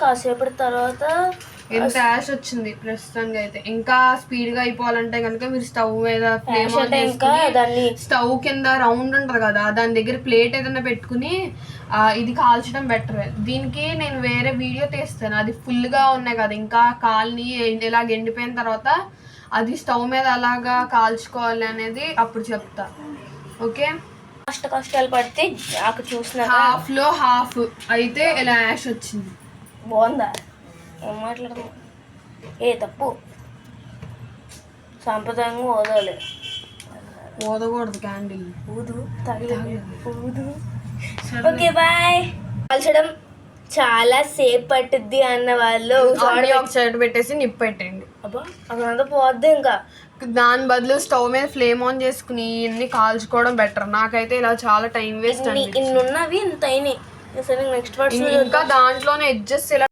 కాసేపటి తర్వాత ఎంత యాష్ వచ్చింది ప్రస్తుతానికి అయితే. ఇంకా స్పీడ్ గా అయిపోవాలంటే కనుక మీరు స్టవ్ మీద ఫ్లేమ్ ఆన్ చేసుకుని స్టవ్ కింద రౌండ్ ఉంటది కదా దాని దగ్గర ప్లేట్ ఏదైనా పెట్టుకుని ఇది కాల్చడం బెటర్. దీనికి నేను వేరే వీడియో తీస్తాను, అది ఫుల్ గా ఉన్నాయి కదా ఇంకా కాల్ని ఇలాగ ఎండిపోయిన తర్వాత అది స్టవ్ మీద అలాగా కాల్చుకోవాలి అనేది అప్పుడు చెప్తా. ఓకే, కష్టాలు పడితే నాకు చూసిన హాఫ్ లో హాఫ్ అయితే ఇలా యాష్ వచ్చింది. బాగుందా? ఏం మాట్లాడదు, ఏ తప్పు సాంప్రదాయంగా ఓదాలి. ఓదకూడదు క్యాండిల్, ఊదు ఊదు. Okay bye. కాల్చడం చాలా సేపు పట్టుద్ది అన్న వాళ్ళు ఒక సైడ్ పెట్టేసి నిప్పు పెట్టండి. అబ్బా అక్కడంతా పోద్ది. ఇంకా దాని బదులు స్టవ్ మీద ఫ్లేమ్ ఆన్ చేసుకుని ఇన్ని కాల్చుకోవడం బెటర్. నాకైతే ఇలా చాలా టైం వేస్ట్. ఇన్ని ఉన్నవి ఇంత అయినాయి. నెక్స్ట్ ఇంకా దాంట్లోనే ఎడ్జెస్ ఇలా